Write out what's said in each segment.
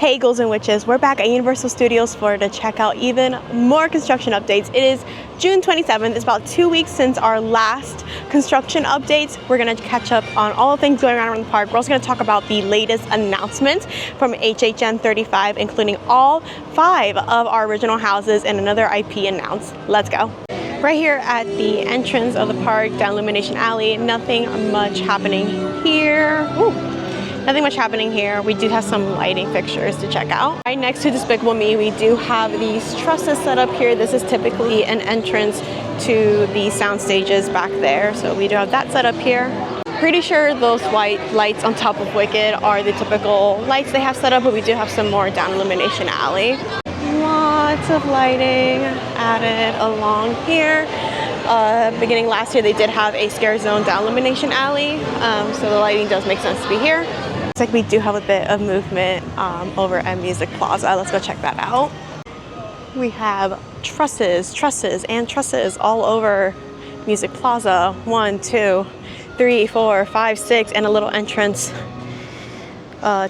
Hey ghouls and witches, we're back at Universal Studios Florida to check out even more construction updates. It is June 27th. It's about 2 weeks since our last construction updates. We're going to catch up on all the things going on around the park. We're also going to talk about the latest announcements from HHN35, including all 5 of our original houses and another IP announced. Let's go. Right here at the entrance of the park, down Illumination Alley, nothing much happening here. Ooh. Nothing much happening here. We do have some lighting fixtures to check out. Right next to Despicable Me, we do have these trusses set up here. This is typically an entrance to the sound stages back there. So we do have that set up here. Pretty sure those white lights on top of Wicked are the typical lights they have set up, but we do have some more down Illumination Alley. Lots of lighting added along here. Beginning last year, they did have a scare zone down Illumination Alley, so the lighting does make sense to be here. Looks like we do have a bit of movement over at Music Plaza. Let's go check that out. We have trusses all over Music Plaza. 1, 2, 3, 4, 5, 6, and a little entrance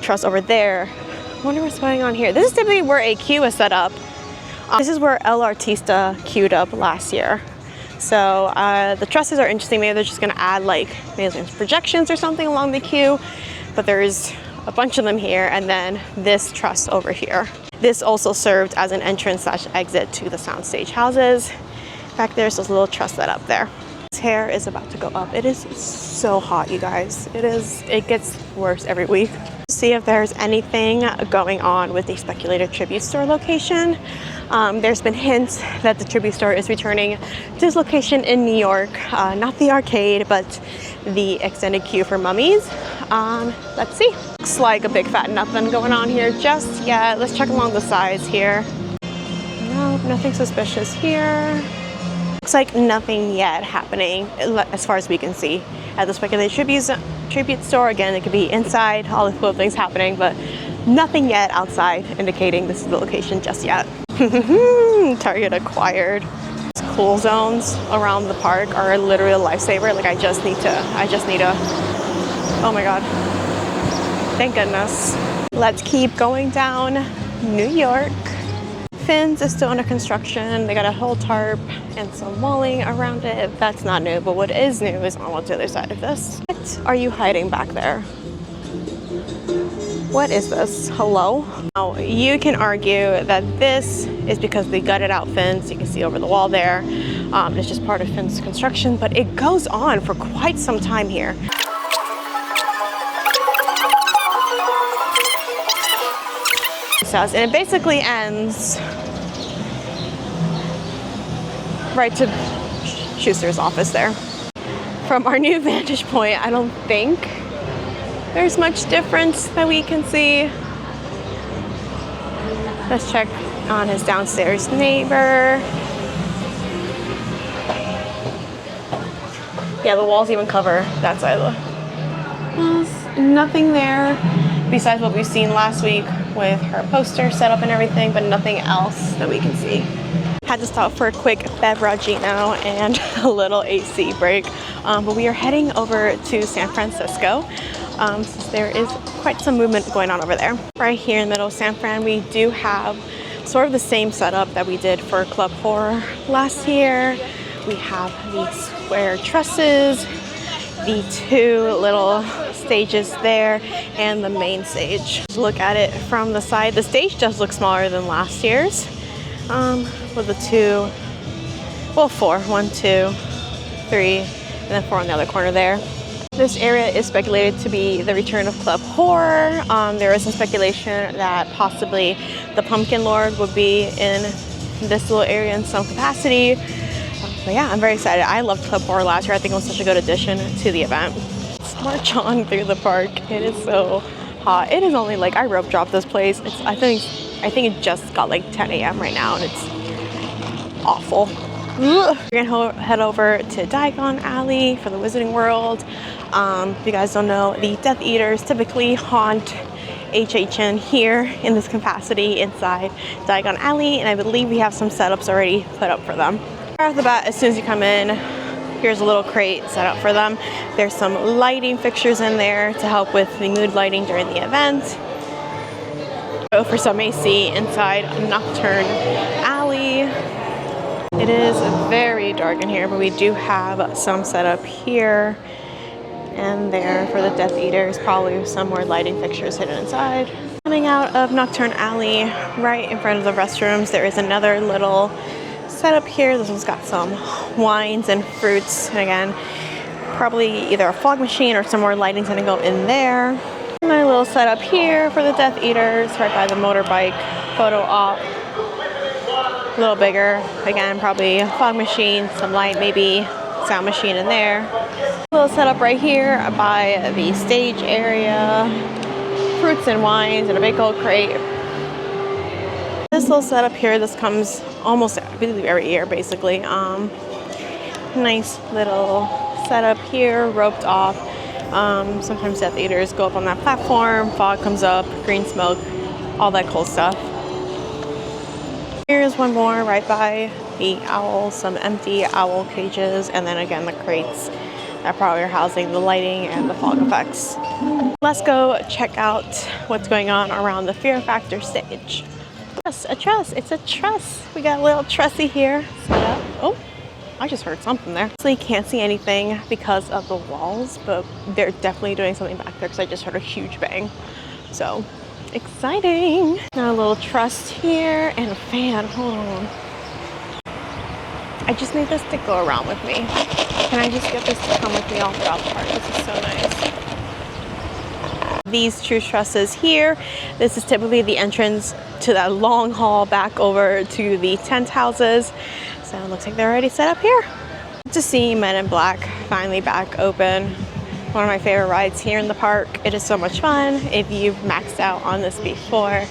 truss over there. I wonder what's going on here. This is typically where a queue is set up. This is where El Artista queued up last year. So the trusses are interesting. Maybe they're just going to add like maybe projections or something along the queue. But there's a bunch of them here, and then this truss over here. This also served as an entrance/exit to the soundstage houses. Back there's this little truss set up there. This hair is about to go up. It is so hot, you guys. It gets worse every week. See if there's anything going on with the speculated tribute store location. There's been hints that the tribute store is returning to this location in New York, not the arcade, but the extended queue for mummies. Let's see. Looks like a big fat nothing going on here just yet. Let's check along the sides here. Nope, nothing suspicious here. Looks like nothing yet happening as far as we can see at the speculated tribute store. Again, it could be inside, all the cool things happening, but nothing yet outside indicating this is the location just yet. Target acquired. Cool zones around the park are literally a lifesaver. Like I just need to, oh my God. Thank goodness. Let's keep going down New York. Fins is still under construction. They got a whole tarp and some walling around it. That's not new, but what is new is on what's the other side of this. What are you hiding back there? What is this? Hello? Now, you can argue that this is because they gutted out Fins. You can see over the wall there. It's just part of Fins construction, but it goes on for quite some time here. And it basically ends right to Schuster's office there. From our new vantage point, I don't think there's much difference that we can see. Let's check on his downstairs neighbor. Yeah, the walls even cover that side of the walls. Nothing there besides what we've seen last week with her poster set up and everything, but nothing else that we can see. Had to stop for a quick beveragino and a little AC break, but we are heading over to San Francisco. Since there is quite some movement going on over there. Right here in the middle of San Fran, we do have sort of the same setup that we did for Club Horror last year. We have the square trusses, the 2 little stages there, and the main stage. Look at it from the side. The stage does look smaller than last year's. With the 4, 1, 2, 3, and then 4 on the other corner there. This area is speculated to be the return of Club Horror. There is some speculation that possibly the Pumpkin Lord would be in this little area in some capacity. But yeah, I'm very excited. I loved Club Horror last year. I think it was such a good addition to the event. Let's march on through the park. It is so hot. It is only like, I rope dropped this place. I think it just got like 10 a.m. right now, and it's awful. We're gonna head over to Diagon Alley for the Wizarding World. If you guys don't know, the Death Eaters typically haunt HHN here in this capacity inside Diagon Alley, and I believe we have some setups already put up for them. Right off the bat, as soon as you come in, here's a little crate set up for them. There's some lighting fixtures in there to help with the mood lighting during the event. Go for some AC inside Nocturne Alley. It is very dark in here, but we do have some set up here and there for the Death Eaters, probably some more lighting fixtures hidden inside. Coming out of Nocturne Alley, right in front of the restrooms, there is another little setup here. This one's got some wines and fruits, and again, probably either a fog machine or some more lighting's gonna go in there. And my little setup here for the Death Eaters, right by the motorbike photo op. A little bigger, again, probably a fog machine, some light, maybe sound machine in there. A little setup right here by the stage area, fruits and wines and a big old crate. This little setup here, this comes almost, I believe, every year basically. Nice little setup here, roped off. Sometimes Death Eaters go up on that platform, fog comes up, green smoke, all that cool stuff. Here's one more right by the owls, some empty owl cages, and then again the crates that probably are housing the lighting and the fog effects. Let's go check out what's going on around the Fear Factor stage. A truss, it's a truss. We got a little trussy here set up. Oh, I just heard something there. Actually can't see anything because of the walls, but they're definitely doing something back there because I just heard a huge bang. So exciting. Now a little truss here and a fan. Hold on. I just need this to go around with me. Can I just get this to come with me all throughout the park? This is so nice. These two trusses here, this is typically the entrance to that long hall back over to the tent houses. So it looks like they're already set up here. To see Men in Black finally back open. One of my favorite rides here in the park. It is so much fun. If you've maxed out on this before,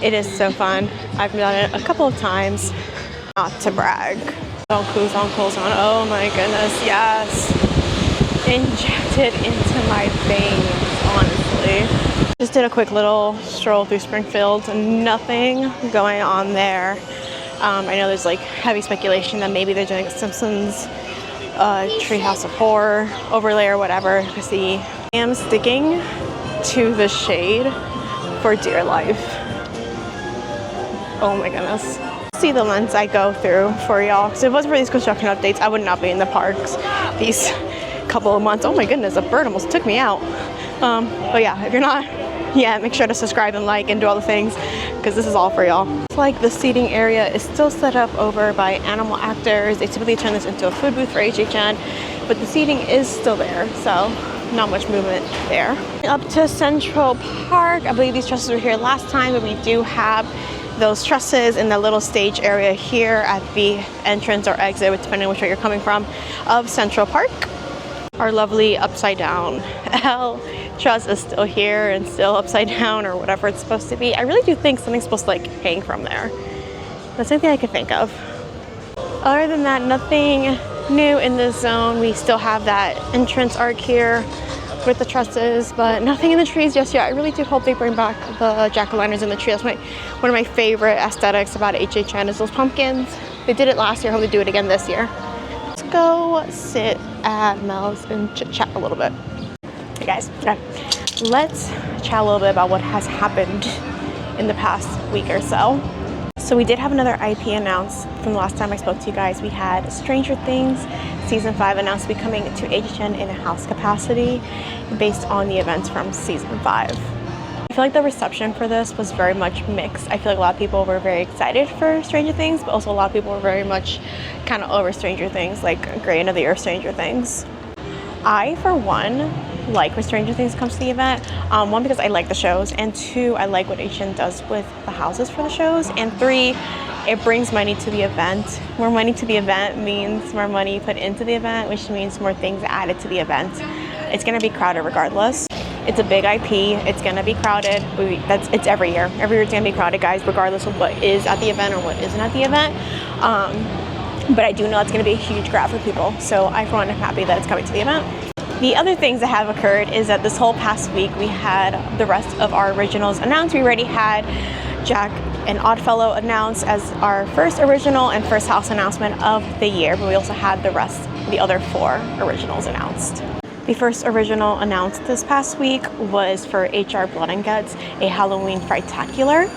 it is so fun. I've done it a couple of times, not to brag. Zone cool, oh my goodness, yes. Injected into my veins, honestly. Just did a quick little stroll through Springfield, nothing going on there. I know there's like heavy speculation that maybe they're doing Simpsons Treehouse of Horror overlay or whatever. I am sticking to the shade for dear life. Oh my goodness. See the lens I go through for y'all. Because if it wasn't for these construction updates, I would not be in the parks these couple of months. Oh my goodness, a bird almost took me out. But yeah, if you're not yet, make sure to subscribe and like and do all the things because this is all for y'all. It's like the seating area is still set up over by animal actors. They typically turn this into a food booth for HHN, but the seating is still there, so not much movement there. Up to Central Park. I believe these trusses were here last time, but we do have those trusses in the little stage area here at the entrance or exit, depending on which way you're coming from, of Central Park. Our lovely upside down L truss is still here and still upside down or whatever it's supposed to be. I really do think something's supposed to like hang from there. That's the only thing I can think of. Other than that, nothing new in this zone. We still have that entrance arc here with the trusses, but nothing in the trees just yet. I really do hope they bring back the jack-o'-lanterns in the tree. That's one of my favorite aesthetics about HHN is those pumpkins. They did it last year, hope they do it again this year. Let's go sit at Mel's and chit-chat a little bit. Hey guys, okay. Let's chat a little bit about what has happened in the past week or so. So we did have another IP announced from the last time I spoke to you guys. We had Stranger Things Season 5 announced to be coming to HHN in a house capacity based on the events from Season 5. I feel like the reception for this was very much mixed. I feel like a lot of people were very excited for Stranger Things, but also a lot of people were very much kind of over Stranger Things, like Great End of the Year Stranger Things. I, for one, like when Stranger Things comes to the event. One, because I like the shows, and two, I like what HN does with the houses for the shows, and three, it brings money to the event. More money to the event means more money put into the event, which means more things added to the event. It's gonna be crowded regardless. It's a big IP, it's gonna be crowded. It's every year. Every year it's gonna be crowded, guys, regardless of what is at the event or what isn't at the event. But I do know it's gonna be a huge grab for people. So I, for one, am happy that it's coming to the event. The other things that have occurred is that this whole past week we had the rest of our originals announced. We already had Jack and Oddfellow announced as our first original and first house announcement of the year, but we also had the other 4 originals announced. The first original announced this past week was for HR Blood and Guts, a Halloween Frightacular.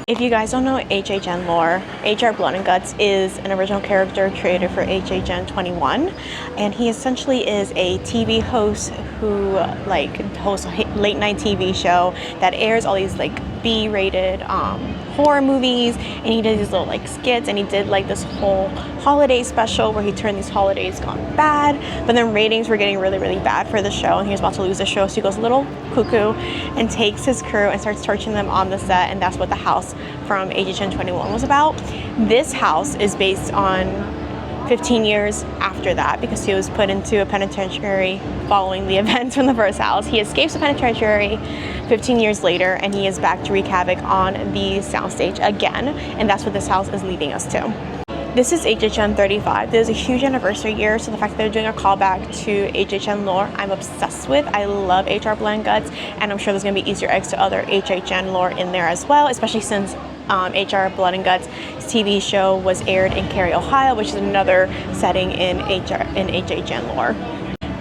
If you guys don't know HHN lore, HR Blood and Guts is an original character created for HHN21, and he essentially is a TV host who hosts a late night TV show that airs all these B-rated horror movies, and he did these little skits, and he did this whole holiday special where he turned these holidays gone bad, but then ratings were getting really bad for the show, and he was about to lose the show, so he goes a little cuckoo and takes his crew and starts torturing them on the set, and that's what the house from HHN21 was about. This house is based on 15 years after that, because he was put into a penitentiary following the events from the first house. He escapes the penitentiary 15 years later, and he is back to wreak havoc on the soundstage again, and that's what this house is leading us to. This is HHN35. This is a huge anniversary year, so the fact that they're doing a callback to HHN lore, I'm obsessed with. I love HR Blood and Guts, and I'm sure there's going to be Easter eggs to other HHN lore in there as well, especially since HR Blood and Guts TV show was aired in Cary, Ohio, which is another setting in HHN lore.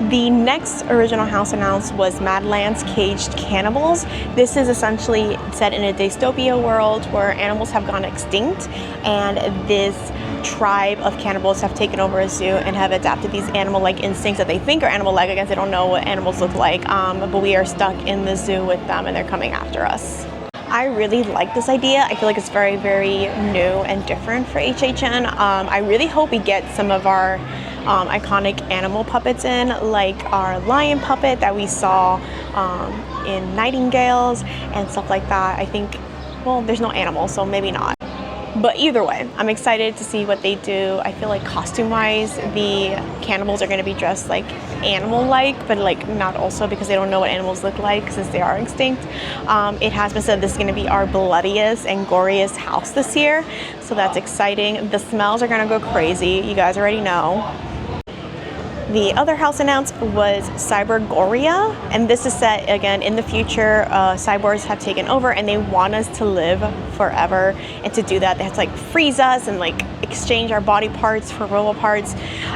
The next original house announced was Madlands Caged Cannibals. This is essentially set in a dystopia world where animals have gone extinct, and this tribe of cannibals have taken over a zoo and have adapted these animal-like instincts that they think are animal-like. I guess they don't know what animals look like, but we are stuck in the zoo with them, and they're coming after us. I really like this idea. I feel like it's very new and different for HHN. I really hope we get some of our iconic animal puppets in, like our lion puppet that we saw in Nightingales and stuff like that. I think, well, there's no animals, so maybe not. But either way, I'm excited to see what they do. I feel like costume-wise, the cannibals are going to be dressed animal-like, but not also, because they don't know what animals look like since they are extinct. It has been said this is going to be our bloodiest and goriest house this year, so that's exciting. The smells are going to go crazy. You guys already know. The other house announced was Cybergoria, and this is set again in the future. Cyborgs have taken over, and they want us to live forever. And to do that, they have to freeze us and exchange our body parts for robot parts.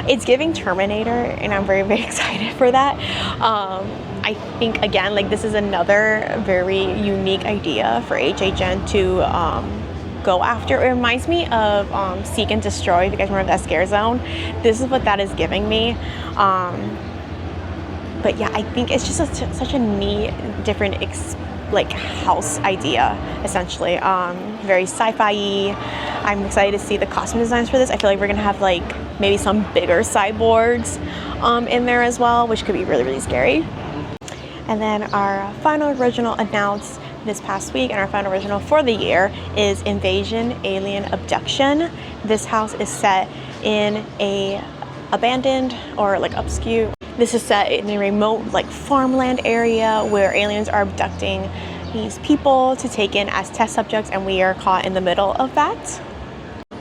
It's giving Terminator, and I'm very excited for that. I think again, this is another very unique idea for HHN to go after. It reminds me of Seek and Destroy, if you guys remember that scare zone. This is what that is giving me. But yeah, I think it's just such a neat, different house idea, essentially. Very sci-fi-y. I'm excited to see the costume designs for this. I feel like we're gonna have maybe some bigger cyborgs in there as well, which could be really scary. And then our final original announced this past week, and our final original for the year is Invasion Alien Abduction. This house is set in a abandoned or obscure. This is set in a remote farmland area where aliens are abducting these people to take in as test subjects, and we are caught in the middle of that.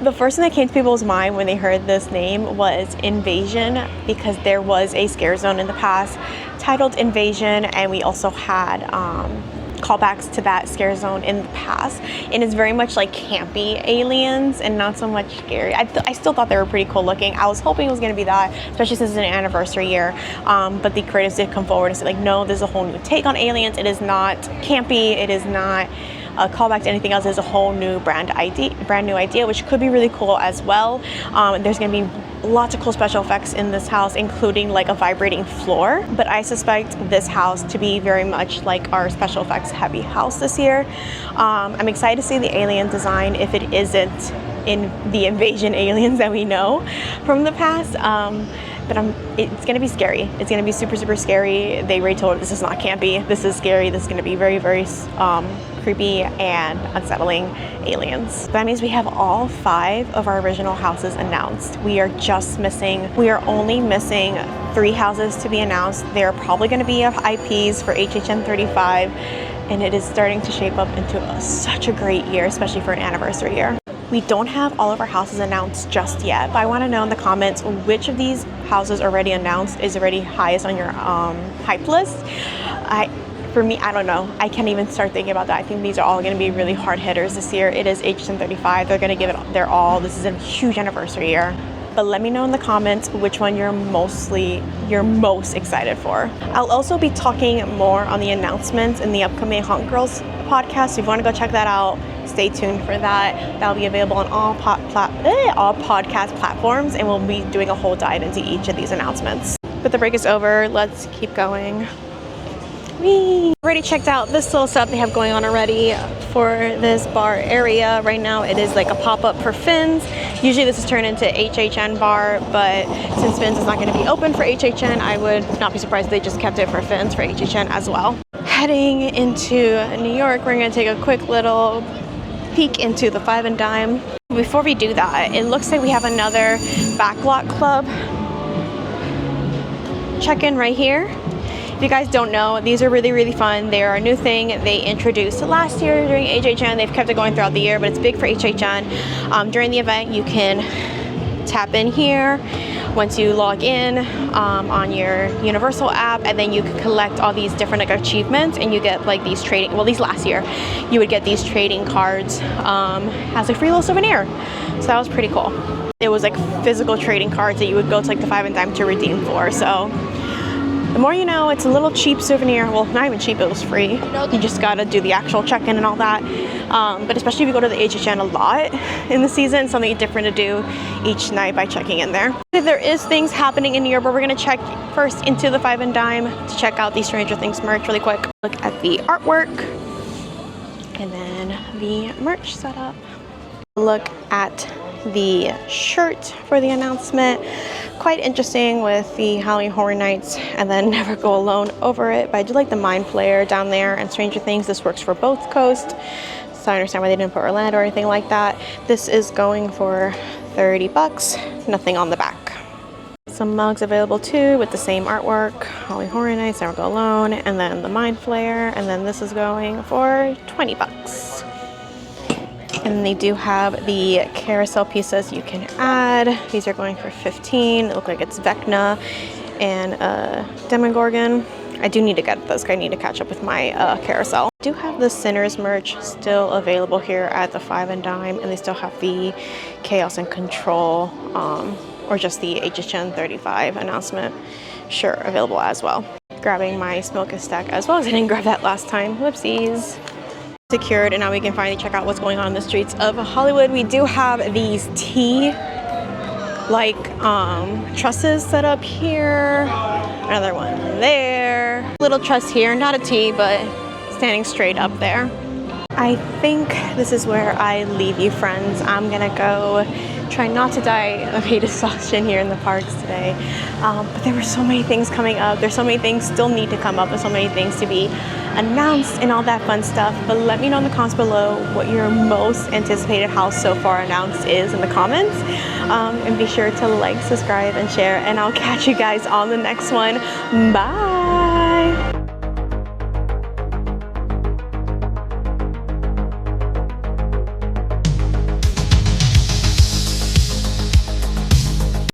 The first thing that came to people's mind when they heard this name was Invasion, because there was a scare zone in the past titled Invasion, and we also had callbacks to that scare zone in the past, and it's very much campy aliens and not so much scary. I still thought they were pretty cool looking. I was hoping it was going to be that, especially since it's an anniversary year, but the creators did come forward and say no, there's a whole new take on aliens. It is not campy, it is not a callback to anything else. There's a whole new brand new idea, which could be really cool as well. There's going to be lots of cool special effects in this house, including a vibrating floor, but I suspect this house to be very much our special effects heavy house this year. I'm excited to see the alien design if it isn't in the invasion aliens that we know from the past. But it's going to be scary. It's going to be super scary. They already told us this is not campy. This is scary. This is going to be very creepy and unsettling aliens. That means we have all 5 of our original houses announced. We are only missing 3 houses to be announced. They're probably going to be IPs for HHN35, and it is starting to shape up into such a great year, especially for an anniversary year. We don't have all of our houses announced just yet, but I want to know in the comments which of these houses already announced is already highest on your hype list. For me, I don't know. I can't even start thinking about that. I think these are all going to be really hard hitters this year. It is HHN35. They're going to give it their all. This is a huge anniversary year. but let me know in the comments which one you're most excited for. I'll also be talking more on the announcements in the upcoming Haunt Girls podcast. So if you want to go check that out, stay tuned for that. That'll be available on all podcast platforms, and we'll be doing a whole dive into each of these announcements. But the break is over. Let's keep going. Whee! Already checked out this little setup they have going on already for this bar area. Right now it is like a pop-up for Finn's. Usually this is turned into HHN bar, but since Finn's is not going to be open for HHN, I would not be surprised if they just kept it for Finn's for HHN as well. Heading into New York, we're going to take a quick little peek into the Five and Dime. Before we do that, it looks like we have another backlot club check-in right here. If you guys don't know, these are really fun. They are a new thing they introduced last year during HHN. They've kept it going throughout the year, but it's big for HHN. During the event, you can tap in here once you log in on your Universal app, and then you can collect all these different like achievements, and you get like these trading, well, these last year you would get these trading cards as a free little souvenir. So that was pretty cool. It was like physical trading cards that you would go to like the Five and Dime to redeem for. So the more you know, it's a little cheap souvenir. Well, not even cheap, it was free. You just gotta do the actual check-in and all that. But especially if you go to the HHN a lot in the season, something different to do each night by checking in there. There is things happening in New York, but we're gonna check first into the Five and Dime to check out the Stranger Things merch really quick. Look at the artwork and then the merch setup. Look at the shirt for the announcement. Quite interesting with the Halloween Horror Nights and then Never Go Alone over it, but I do like the Mind Flayer down there and Stranger Things. This works for both coasts, so I understand why they didn't put Orlando or anything like that. This is going for 30 bucks, nothing on the back. Some mugs available too with the same artwork, Halloween Horror Nights, Never Go Alone, and then the Mind Flayer, and then this is going for 20 bucks. And they do have the carousel pieces you can add. These are going for 15. It looks like it's Vecna and Demogorgon. I do need to get those. I need to catch up with my carousel. I do have the Sinners merch still available here at the Five and Dime, and they still have the Chaos and Control or just the HHN35 announcement shirt available as well. Grabbing my Smoke a Stack as well, as I didn't grab that last time. Whoopsies. Secured, and now we can finally check out what's going on in the streets of Hollywood. We do have these tea like trusses set up here, another one there, little truss here, not a T but standing straight up there. I think this is where I leave you, friends. I'm gonna go try not to die of heat exhaustion here in the parks today, but there were so many things coming up. There's so many things still need to come up, and so many things to be announced and all that fun stuff. But let me know in the comments below what your most anticipated house so far announced is in the comments, and be sure to like, subscribe, and share, and I'll catch you guys on the next one. Bye.